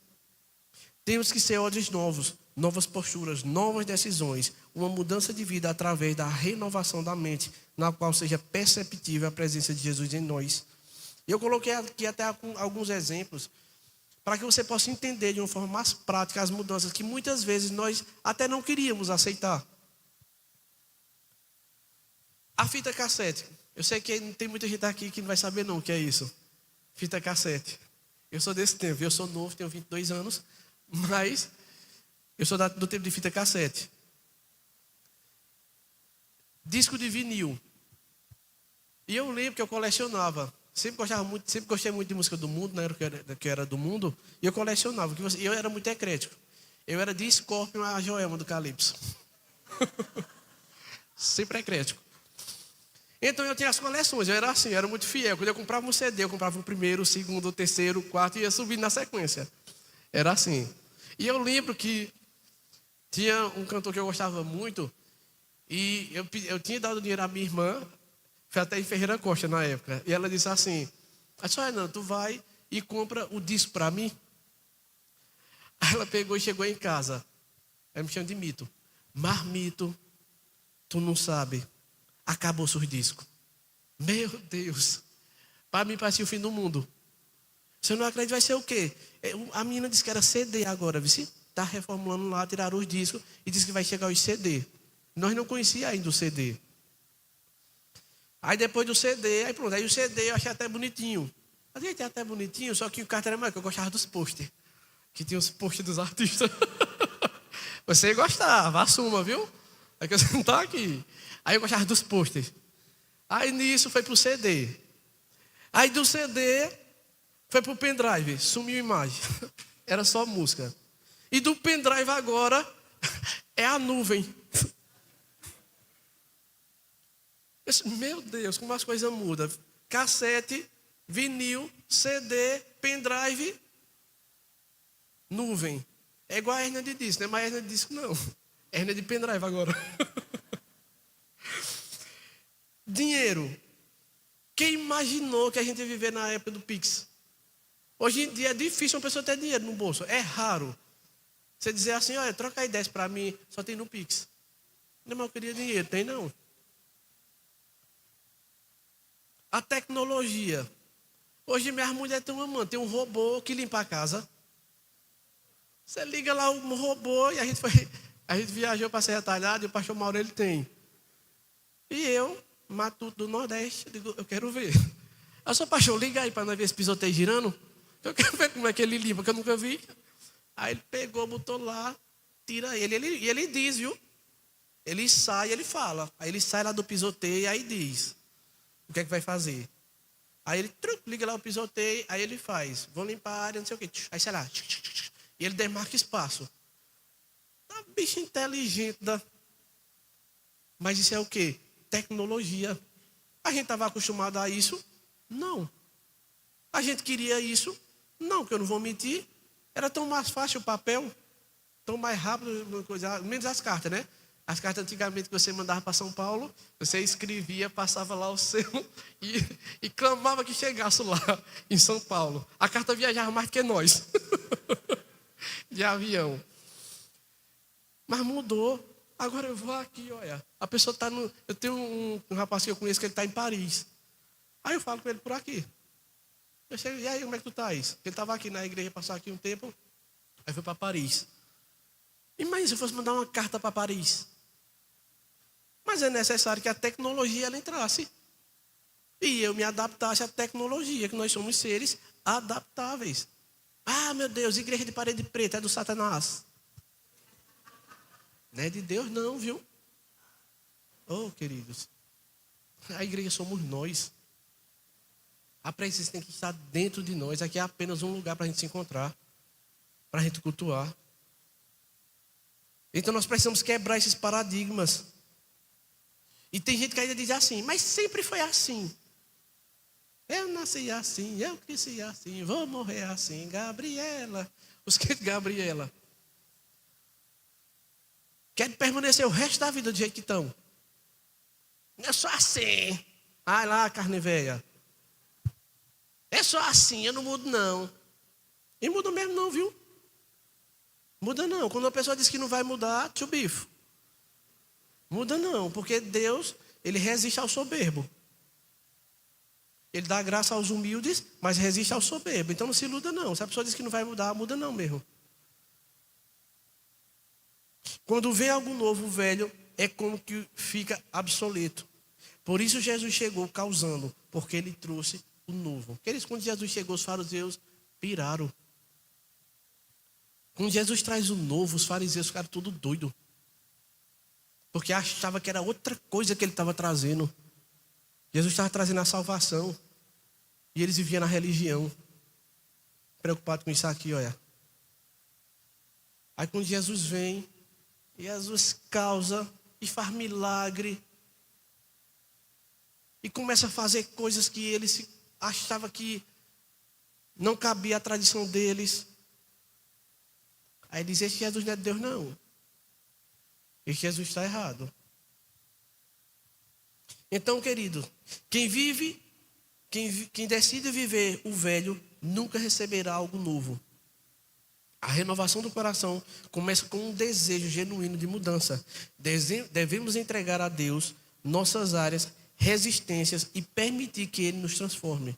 Temos que ser odres novos, novas posturas, novas decisões, uma mudança de vida através da renovação da mente, na qual seja perceptível a presença de Jesus em nós. Eu coloquei aqui até alguns exemplos, para que você possa entender de uma forma mais prática as mudanças que muitas vezes nós até não queríamos aceitar. A fita cassete. Eu sei que tem muita gente aqui que não vai saber não o que é isso. Fita cassete. Eu sou desse tempo, eu sou novo, tenho 22 anos, mas eu sou do tempo de fita cassete. Disco de vinil. E eu lembro que eu colecionava. Sempre gostei muito de música do mundo, na época que era do mundo, e eu colecionava. E eu era muito eclético. Eu era de Scorpion a Joelma do Calypso. Sempre eclético. Então eu tinha as coleções, eu era assim, eu era muito fiel. Quando eu comprava um CD, eu comprava o primeiro, o segundo, o terceiro, o quarto, e ia subindo na sequência. Era assim. E eu lembro que tinha um cantor que eu gostava muito, e eu tinha dado dinheiro à minha irmã, foi até em Ferreira Costa na época. E ela disse assim: não, tu vai e compra o disco para mim. Aí ela pegou e chegou em casa. Ela me chama de Mito. Mas Mito, tu não sabe. Acabou os discos. Meu Deus. Para mim parecia o fim do mundo. Você não acredita, vai ser o quê? A menina disse que era CD agora, viu? Está reformulando lá, tiraram os discos e disse que vai chegar os CD. Nós não conhecíamos ainda o CD. Aí depois do CD, aí pronto, aí o CD eu achei até bonitinho. A gente até bonitinho, só que o cartão era maior, que eu gostava dos posters. Que tinha os posters dos artistas. Você gostava, assuma, viu? É que você não está aqui. Aí eu gostava dos posters. Aí nisso foi pro CD. Aí do CD foi pro pendrive, sumiu a imagem. Era só música. E do pendrive agora é a nuvem. Meu Deus, como as coisas mudam. Cassete, vinil, CD, pendrive, nuvem. É igual a hernia de disco, não é mais hernia de disco não. É hernia de pendrive agora. Dinheiro. Quem imaginou que a gente ia viver na época do Pix? Hoje em dia é difícil uma pessoa ter dinheiro no bolso. É raro. Você dizer assim, olha, troca aí 10 para mim, só tem no Pix. Não, mas eu queria dinheiro, tem não. A tecnologia. Hoje minhas mulheres têm tem um robô que limpa a casa. Você liga lá o robô e a gente viajou para Serra Talhada e o pastor Mauro ele tem. E eu, matuto do Nordeste, digo, eu quero ver. Eu sou pastor, liga aí para nós ver esse pisoteio girando. Eu quero ver como é que ele limpa, que eu nunca vi. Aí ele pegou, botou lá, tira ele. E ele diz, viu? Ele sai, ele fala. Aí ele sai lá do pisoteio e aí diz o que é que vai fazer. Aí ele liga lá o pisoteio, aí ele faz. Vão limpar a área, não sei o quê. Aí sei lá. E ele demarca espaço. Tá bicho inteligente. Mas isso é o quê? Tecnologia. A gente estava acostumado a isso? Não. A gente queria isso? Não, porque eu não vou mentir. Era tão mais fácil o papel, tão mais rápido, menos as cartas, né? As cartas antigamente que você mandava para São Paulo, você escrevia, passava lá o seu e clamava que chegasse lá em São Paulo. A carta viajava mais do que nós, de avião. Mas mudou. Agora eu vou aqui, olha. A pessoa está no... Eu tenho um rapaz que eu conheço que ele está em Paris. Aí eu falo com ele por aqui. Eu chego, e aí, como é que tu estás? Ele estava aqui na igreja, passou aqui um tempo, aí foi para Paris. Imagina se eu fosse mandar uma carta para Paris. Mas é necessário que a tecnologia ela entrasse. E eu me adaptasse à tecnologia, que nós somos seres adaptáveis. Ah, meu Deus, igreja de parede preta é do Satanás. Não é de Deus não, viu? Oh, queridos. A igreja somos nós. A presença tem que estar dentro de nós. Aqui é apenas um lugar para a gente se encontrar. Para a gente cultuar. Então nós precisamos quebrar esses paradigmas. E tem gente que ainda diz assim, mas sempre foi assim. Eu nasci assim, eu cresci assim, vou morrer assim, Gabriela. Os que Gabriela. Quer permanecer o resto da vida do jeito que estão. Eu sou assim. Ai lá, carne velha. É só assim, eu não mudo não. E muda mesmo não, viu? Muda não. Quando a pessoa diz que não vai mudar, tio bifo. Muda não, porque Deus, ele resiste ao soberbo. Ele dá graça aos humildes, mas resiste ao soberbo. Então não se iluda não. Se a pessoa diz que não vai mudar, muda não mesmo. Quando vem algo novo, o velho é como que fica obsoleto. Por isso Jesus chegou causando, porque ele trouxe o novo. Quando Jesus chegou, os fariseus piraram. Quando Jesus traz o novo, os fariseus ficaram tudo doidos. Porque achava que era outra coisa que ele estava trazendo. Jesus estava trazendo a salvação. E eles viviam na religião. Preocupado com isso aqui, olha. Aí quando Jesus vem, Jesus causa e faz milagre. E começa a fazer coisas que eles achavam que não cabia à tradição deles. Aí diz, esse Jesus não é de Deus não. Esse Jesus está errado. Então, querido, quem decide viver o velho, nunca receberá algo novo. A renovação do coração começa com um desejo genuíno de mudança. Devemos entregar a Deus nossas áreas, resistências e permitir que Ele nos transforme.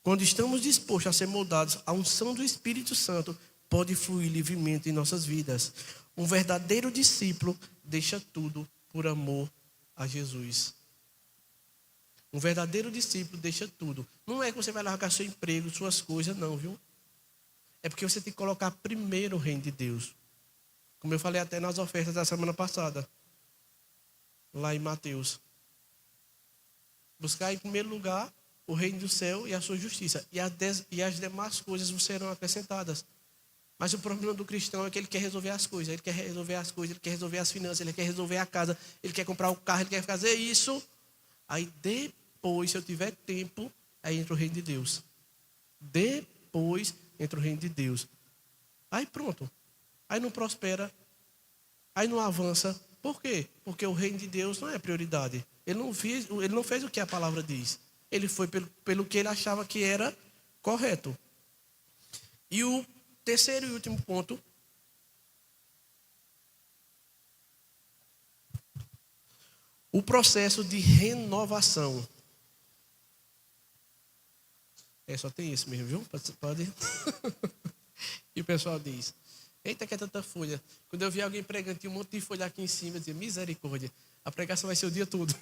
Quando estamos dispostos a ser moldados, a unção do Espírito Santo pode fluir livremente em nossas vidas. Um verdadeiro discípulo deixa tudo por amor a Jesus. Um verdadeiro discípulo deixa tudo. Não é que você vai largar seu emprego, suas coisas, não, viu? É porque você tem que colocar primeiro o reino de Deus. Como eu falei até nas ofertas da semana passada. Lá em Mateus. Buscar em primeiro lugar o reino do céu e a sua justiça. E as demais coisas vos serão acrescentadas. Mas o problema do cristão é que ele quer resolver as coisas. Ele quer resolver as coisas, ele quer resolver as finanças, ele quer resolver a casa, ele quer comprar o carro, ele quer fazer isso. Aí depois, se eu tiver tempo, aí entra o reino de Deus. Depois entra o reino de Deus. Aí pronto. Aí não prospera. Aí não avança. Por quê? Porque o reino de Deus não é prioridade. Ele não fez o que a palavra diz. Ele foi pelo que ele achava que era correto. E o terceiro e último ponto. O processo de renovação. Só tem isso mesmo, viu? Pode. E o pessoal diz, eita que é tanta folha. Quando eu vi alguém pregando, tinha um monte de folha aqui em cima, eu dizia, misericórdia. A pregação vai ser o dia todo.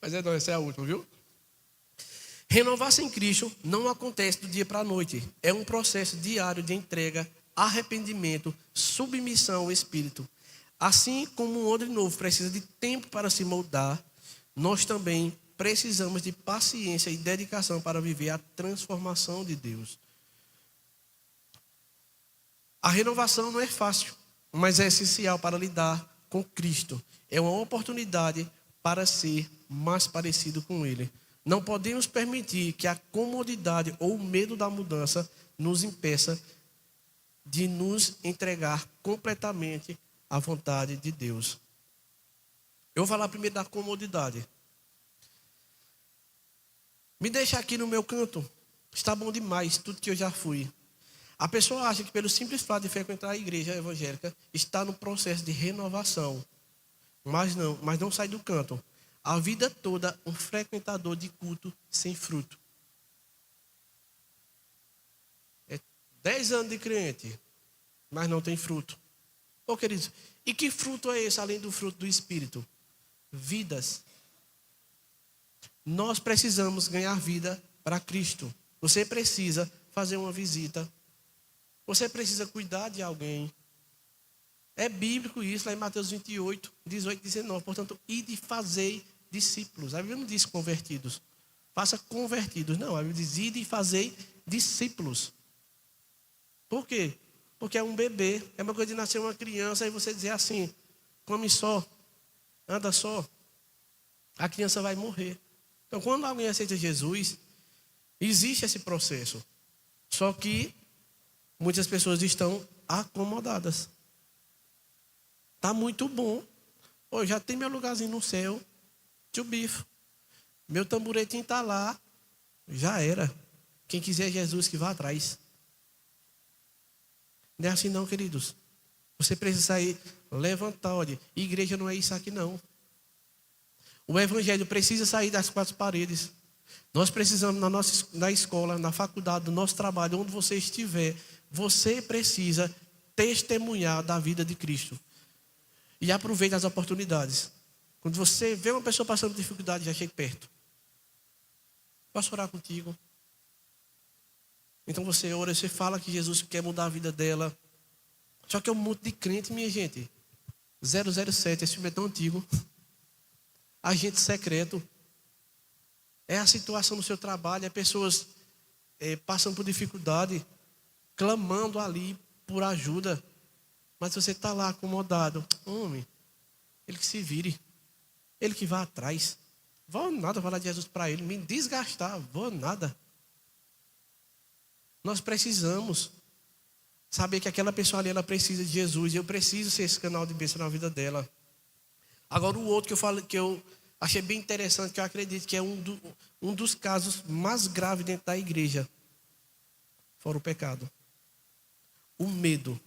Mas não, essa é a última, viu? Renovar-se em Cristo não acontece do dia para a noite. É um processo diário de entrega, arrependimento, submissão ao Espírito. Assim como um odre novo precisa de tempo para se moldar, nós também precisamos de paciência e dedicação para viver a transformação de Deus. A renovação não é fácil, mas é essencial para lidar com Cristo. É uma oportunidade para ser mais parecido com Ele. Não podemos permitir que a comodidade ou o medo da mudança nos impeça de nos entregar completamente à vontade de Deus. Eu vou falar primeiro da comodidade. Me deixa aqui no meu canto. Está bom demais, tudo que eu já fui. A pessoa acha que pelo simples fato de frequentar a igreja evangélica está no processo de renovação. Mas não sai do canto. A vida toda um frequentador de culto sem fruto. 10 anos de crente, mas não tem fruto. Ô queridos, e que fruto é esse além do fruto do Espírito? Vidas. Nós precisamos ganhar vida para Cristo. Você precisa fazer uma visita. Você precisa cuidar de alguém. É bíblico isso, lá em Mateus 28, 18 e 19. Portanto, ide e fazei discípulos. A Bíblia não diz convertidos. Faça convertidos. Não, a Bíblia diz ide e fazei discípulos. Por quê? Porque é um bebê. É uma coisa de nascer uma criança e você dizer assim, come só, anda só. A criança vai morrer. Então, quando alguém aceita Jesus, existe esse processo. Só que muitas pessoas estão acomodadas. Tá muito bom. Pô, já tem meu lugarzinho no céu. Tio Bifo. Meu tamboretinho está lá. Já era. Quem quiser Jesus que vá atrás. Não é assim não, queridos. Você precisa sair, levantar, olha. Igreja não é isso aqui não. O evangelho precisa sair das quatro paredes. Nós precisamos na escola, na faculdade, no nosso trabalho, onde você estiver, você precisa testemunhar da vida de Cristo. E aproveite as oportunidades. Quando você vê uma pessoa passando dificuldade, já chegue perto. Posso orar contigo? Então você ora, você fala que Jesus quer mudar a vida dela. Só que é um monte de crente, minha gente. 007, esse filme é tão antigo. Agente secreto. É a situação do seu trabalho, é pessoas passando por dificuldade, clamando ali por ajuda. Mas você está lá acomodado. Homem, ele que se vire. Ele que vá atrás. Vou nada falar de Jesus para ele, me desgastar, vou nada. Nós precisamos saber que aquela pessoa ali, ela precisa de Jesus. E eu preciso ser esse canal de bênção na vida dela. Agora o outro que eu achei bem interessante, que eu acredito que é um dos casos mais graves dentro da igreja. Fora o pecado. O medo.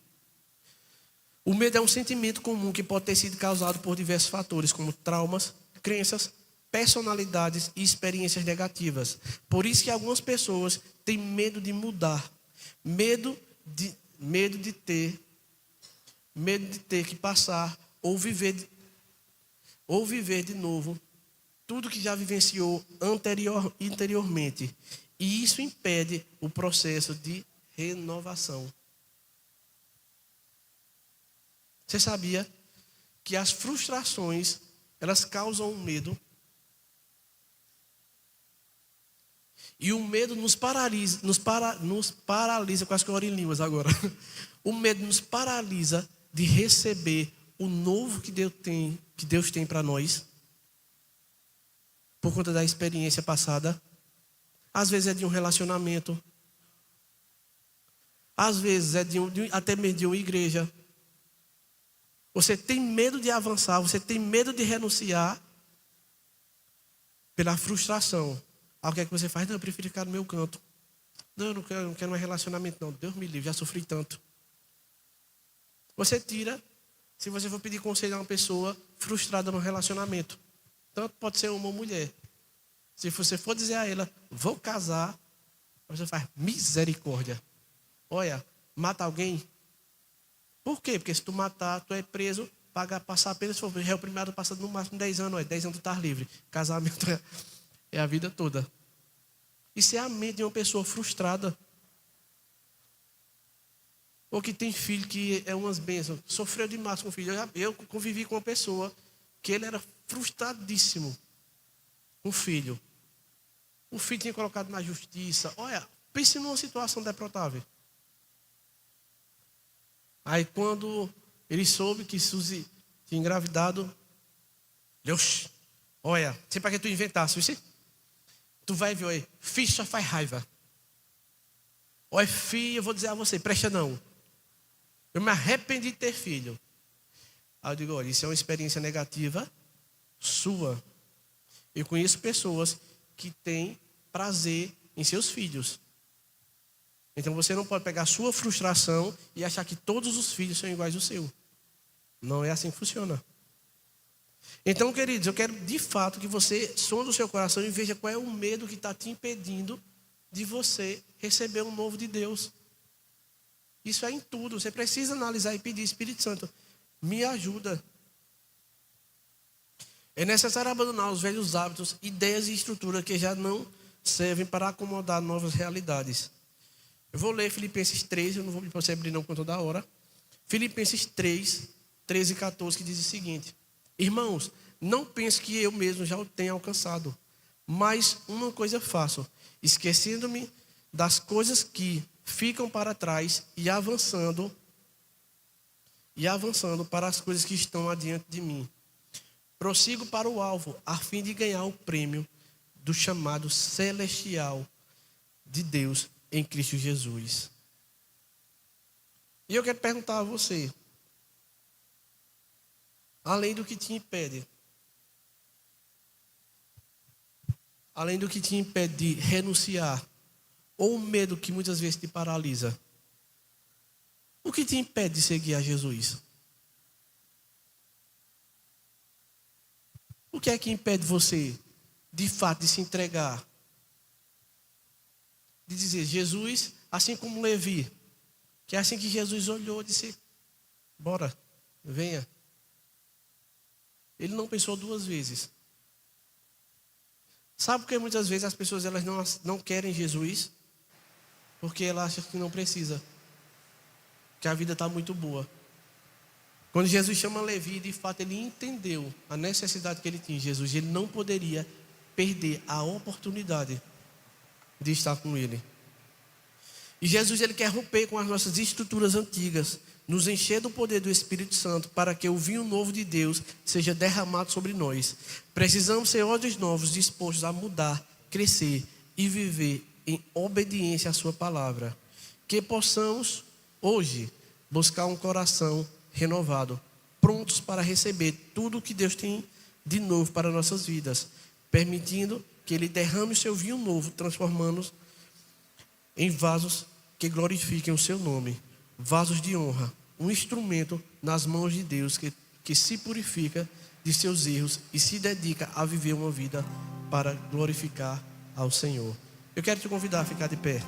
O medo é um sentimento comum que pode ter sido causado por diversos fatores, como traumas, crenças, personalidades e experiências negativas. Por isso que algumas pessoas têm medo de mudar. Medo de ter que passar ou viver de novo tudo que já vivenciou anteriormente. E isso impede o processo de renovação. Você sabia que as frustrações, elas causam medo? E o medo nos paralisa, quase que eu oro em línguas agora. O medo nos paralisa de receber o novo que Deus tem para nós, por conta da experiência passada. Às vezes é de um relacionamento, às vezes é até mesmo de uma igreja. Você tem medo de avançar, você tem medo de renunciar pela frustração. Aí o que é que você faz? Não, eu prefiro ficar no meu canto. Não, eu não quero mais relacionamento não. Deus me livre, já sofri tanto. Você tira, se você for pedir conselho a uma pessoa frustrada no relacionamento. Tanto pode ser homem ou mulher. Se você for dizer a ela, vou casar, você faz misericórdia. Olha, mata alguém. Por quê? Porque se tu matar, tu é preso, passar apenas, se for réu primário, passa no máximo 10 anos. 10 anos tu tá livre. Casamento é a vida toda. Isso é a mente de uma pessoa frustrada. Ou que tem filho que é umas bênçãos. Sofreu demais com o filho. Eu convivi com uma pessoa que ele era frustradíssimo com o filho. O filho tinha colocado na justiça. Olha, pense numa situação deplorável. Aí quando ele soube que Suzy tinha engravidado, Deus, olha, sei para que tu inventasse isso? Tu vai ver, olha, filho só faz raiva. Olha, filho, eu vou dizer a você, presta não. Eu me arrependi de ter filho. Aí eu digo, olha, isso é uma experiência negativa sua. Eu conheço pessoas que têm prazer em seus filhos. Então você não pode pegar a sua frustração e achar que todos os filhos são iguais ao seu. Não é assim que funciona. Então, queridos, eu quero de fato que você sonde o seu coração e veja qual é o medo que está te impedindo de você receber o novo de Deus. Isso é em tudo. Você precisa analisar e pedir, Espírito Santo, me ajuda. É necessário abandonar os velhos hábitos, ideias e estruturas que já não servem para acomodar novas realidades. Eu vou ler Filipenses 3, eu não vou me para você abrir não com toda a hora. Filipenses 3, 13 e 14, que diz o seguinte: irmãos, não pense que eu mesmo já o tenha alcançado, mas uma coisa faço, esquecendo-me das coisas que ficam para trás e avançando para as coisas que estão adiante de mim. Prossigo para o alvo, a fim de ganhar o prêmio do chamado celestial de Deus em Cristo Jesus. E eu quero perguntar a você, além do que te impede, de renunciar, ou o medo que muitas vezes te paralisa, o que te impede de seguir a Jesus? O que é que impede você, de fato, de se entregar? De dizer, Jesus, assim como Levi, que é assim que Jesus olhou e disse, bora, venha. Ele não pensou duas vezes. Sabe por que muitas vezes as pessoas elas não querem Jesus? Porque elas acham que não precisa. Que a vida está muito boa. Quando Jesus chama Levi, de fato ele entendeu a necessidade que ele tinha em Jesus. Ele não poderia perder a oportunidade de estar com ele. E Jesus ele quer romper com as nossas estruturas antigas, nos encher do poder do Espírito Santo, para que o vinho novo de Deus seja derramado sobre nós. Precisamos ser odres novos, dispostos a mudar, crescer e viver em obediência à sua palavra. Que possamos hoje buscar um coração renovado, prontos para receber tudo o que Deus tem de novo para nossas vidas, permitindo que Ele derrame o seu vinho novo, transformando-nos em vasos que glorifiquem o seu nome, vasos de honra, um instrumento nas mãos de Deus que se purifica de seus erros e se dedica a viver uma vida para glorificar ao Senhor. Eu quero te convidar a ficar de pé.